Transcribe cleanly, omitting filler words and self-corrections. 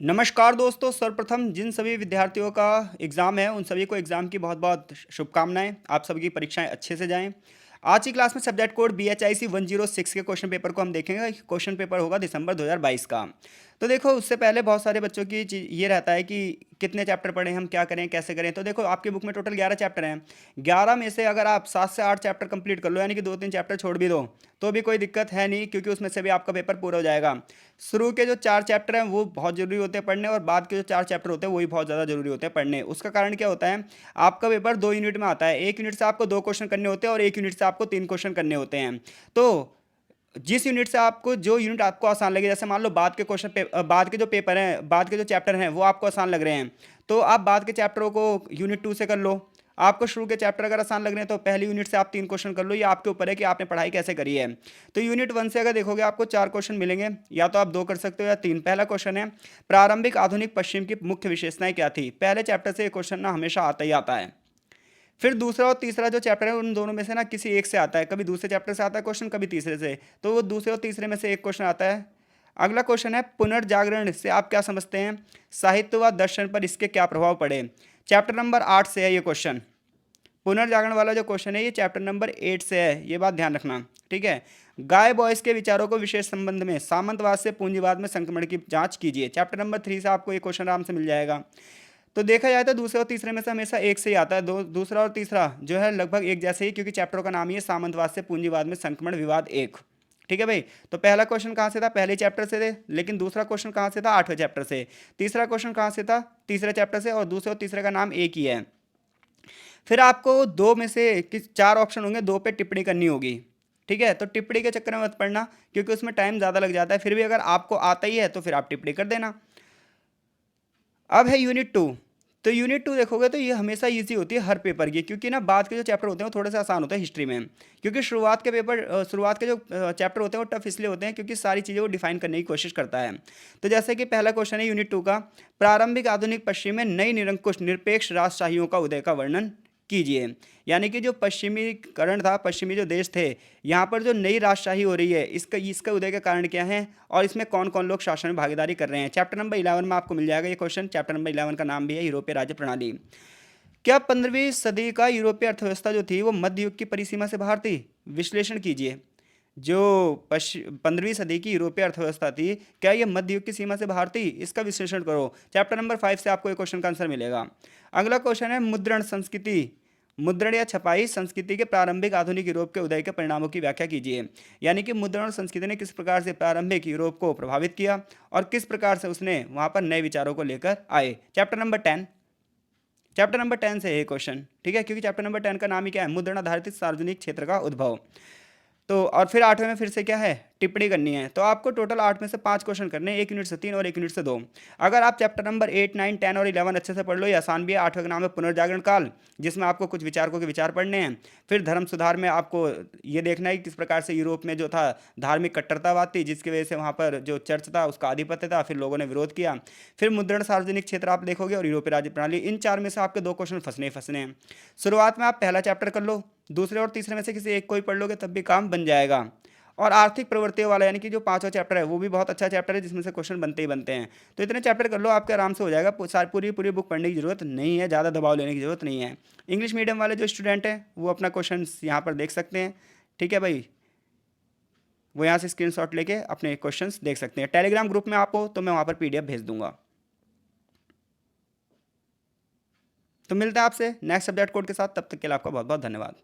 नमस्कार दोस्तों, सर्वप्रथम जिन सभी विद्यार्थियों का एग्ज़ाम है, उन सभी को एग्ज़ाम की बहुत-बहुत शुभकामनाएँ। आप सबकी परीक्षाएँ अच्छे से जाएँ। आज की क्लास में सब्जेक्ट कोड बीएचआईसी 106 के क्वेश्चन पेपर को हम देखेंगे। क्वेश्चन पेपर होगा दिसंबर 2022 का। तो देखो, उससे पहले बहुत सारे बच्चों की ये रहता है कि कितने चैप्टर पढ़ें, हम क्या करें, कैसे करें। तो देखो, आपकी बुक में टोटल 11 चैप्टर हैं। 11 में से अगर आप 7 से 8 चैप्टर कंप्लीट कर लो, यानी कि 2-3 चैप्टर छोड़ भी दो, तो भी कोई दिक्कत है नहीं, क्योंकि उसमें से भी आपका पेपर पूरा हो जाएगा। शुरू के जो 4 चैप्टर हैं वो बहुत ज़रूरी होते हैं पढ़ने, और बाद के जो 4 चैप्टर होते हैं वही बहुत ज़्यादा ज़रूरी होते हैं पढ़ने। उसका कारण क्या होता है, आपका पेपर 2 यूनिट में आता है। 1 यूनिट से आपको 2 क्वेश्चन करने होते हैं और 1 यूनिट से आपको 3 क्वेश्चन करने होते हैं। तो जिस यूनिट से आपको जो यूनिट आपको आसान लगे, जैसे मान लो बाद के बाद के जो पेपर हैं, बाद के जो चैप्टर हैं वो आपको आसान लग रहे हैं, तो आप बाद के चैप्टरों को यूनिट 2 से कर लो। आपको शुरू के चैप्टर अगर आसान लग रहे हैं तो पहली यूनिट से आप 3 क्वेश्चन कर लो। ये आपके ऊपर है कि आपने पढ़ाई कैसे करी है। तो यूनिट 1 से अगर देखोगे, आपको 4 क्वेश्चन मिलेंगे, या तो आप 2 कर सकते हो या 3। पहला क्वेश्चन है, प्रारंभिक आधुनिक पश्चिम की मुख्य विशेषताएं क्या थी। पहले चैप्टर से ये क्वेश्चन ना हमेशा आता ही आता है। फिर दूसरा और तीसरा जो चैप्टर है, उन दोनों में से ना किसी एक से आता है। कभी दूसरे चैप्टर से आता है क्वेश्चन, कभी तीसरे से। तो वो दूसरे और तीसरे में से एक क्वेश्चन आता है। अगला क्वेश्चन है, पुनर्जागरण से आप क्या समझते हैं, साहित्य व दर्शन पर इसके क्या प्रभाव पड़े। चैप्टर नंबर 8 से है ये क्वेश्चन। पुनर्जागरण वाला जो क्वेश्चन है ये चैप्टर नंबर 8 से है, ये बात ध्यान रखना। ठीक है। गाय बॉयस के विचारों को विशेष संबंध में सामंतवाद से पूंजीवाद में संक्रमण की जांच कीजिए। चैप्टर नंबर 3 से आपको ये क्वेश्चन आराम से मिल जाएगा। तो देखा जाए तो दूसरे और तीसरे में से हमेशा एक से ही आता है। दूसरा और तीसरा जो है लगभग एक जैसे ही, क्योंकि चैप्टर का नाम ही है सामंतवाद से पूंजीवाद में संक्रमण विवाद 1। ठीक है भाई। तो पहला क्वेश्चन कहाँ से था, पहले चैप्टर से थे। लेकिन दूसरा क्वेश्चन कहाँ से था, 8वें चैप्टर से। तीसरा क्वेश्चन कहाँ से था, तीसरे चैप्टर से, और दूसरे और तीसरे का नाम एक ही है। फिर आपको दो में से किस 4 ऑप्शन होंगे, 2 पे टिप्पणी करनी होगी। ठीक है। तो टिप्पणी के चक्कर में मत पड़ना, क्योंकि उसमें टाइम ज़्यादा लग जाता है। फिर भी अगर आपको आता ही है तो फिर आप टिप्पणी कर देना। अब है यूनिट 2। तो यूनिट 2 देखोगे तो ये हमेशा इजी होती है हर पेपर की, क्योंकि ना बाद के जो चैप्टर होते हैं वो थोड़े से आसान होते हैं हिस्ट्री में। क्योंकि शुरुआत के जो चैप्टर होते हैं वो टफ इसलिए होते हैं क्योंकि सारी चीज़ें वो डिफाइन करने की कोशिश करता है। तो जैसे कि पहला क्वेश्चन है यूनिट 2 का, प्रारंभिक आधुनिक पश्चिम में नई निरंकुश निरपेक्ष राजशाहियों का उदय का वर्णन कीजिए। यानी कि जो पश्चिमीकरण था, पश्चिमी जो देश थे, यहाँ पर जो नई राजशाही हो रही है, इसका इसका उदय का कारण क्या है, और इसमें कौन कौन लोग शासन में भागीदारी कर रहे हैं। चैप्टर नंबर 11 में आपको मिल जाएगा ये क्वेश्चन। चैप्टर नंबर 11 का नाम भी है यूरोपीय राज्य प्रणाली। क्या 15वीं सदी का यूरोपीय अर्थव्यवस्था जो थी वो मध्य युग की परिसीमा से बाहर थी। विश्लेषण कीजिए। जो 15वीं सदी की यूरोपीय अर्थव्यवस्था थी, क्या ये मध्य युग की सीमा से बाहर थी, इसका विश्लेषण करो। चैप्टर नंबर 5 से आपको एक क्वेश्चन का आंसर मिलेगा। अगला क्वेश्चन है, मुद्रण संस्कृति, मुद्रण या छपाई संस्कृति के प्रारंभिक आधुनिक यूरोप के उदय के परिणामों की व्याख्या कीजिए। यानी कि मुद्रण संस्कृति ने किस प्रकार से प्रारंभिक यूरोप को प्रभावित किया और किस प्रकार से उसने वहां पर नए विचारों को लेकर आए। चैप्टर नंबर 10, चैप्टर नंबर 10 से है क्वेश्चन। ठीक है, क्योंकि चैप्टर नंबर 10 का नाम ही क्या है, मुद्रण आधारित सार्वजनिक क्षेत्र का उद्भव। तो और फिर 8वें में फिर से क्या है, टिप्पणी करनी है। तो आपको टोटल 8 में से 5 क्वेश्चन करने हैं, 1 यूनिट से 3 और 1 यूनिट से 2। अगर आप चैप्टर नंबर 8, 9, 10 और 11 अच्छे से पढ़ लो, ये आसान भी है। 8वें का नाम है पुनर्जागरण काल, जिसमें आपको कुछ विचारकों के विचार पढ़ने हैं। फिर धर्म सुधार में आपको ये देखना है कि किस प्रकार से यूरोप में जो था धार्मिक कट्टरतावाद थी, जिसकी वजह से वहाँ पर जो चर्च था उसका आधिपत्य था, फिर लोगों ने विरोध किया। फिर मुद्रण सार्वजनिक क्षेत्र आप देखोगे, और यूरोपीय राज्य प्रणाली। इन 4 में से आपके 2 क्वेश्चन फंसने ही फंसने हैं। शुरुआत में आप पहला चैप्टर कर लो, दूसरे और तीसरे में से किसी एक को ही पढ़ लोगे तब भी काम बन जाएगा। और आर्थिक प्रवृत्तियों वाला यानी कि जो 5वां चैप्टर है वो भी बहुत अच्छा चैप्टर है, जिसमें से क्वेश्चन बनते ही बनते हैं। तो इतने चैप्टर कर लो, आपके आराम से हो जाएगा। पूरी पूरी बुक पढ़ने की जरूरत नहीं है, ज़्यादा दबाव लेने की जरूरत नहीं है। इंग्लिश मीडियम वाले जो स्टूडेंट हैं वो अपना क्वेश्चन यहाँ पर देख सकते हैं। ठीक है भाई, वो यहाँ से स्क्रीनशॉट लेके अपने क्वेश्चंस देख सकते हैं। टेलीग्राम ग्रुप में आप हो तो मैं वहाँ पर PDF भेज दूंगा। तो मिलता है आपसे नेक्स्ट सब्जेक्ट कोड के साथ, तब तक के लिए आपका बहुत बहुत धन्यवाद।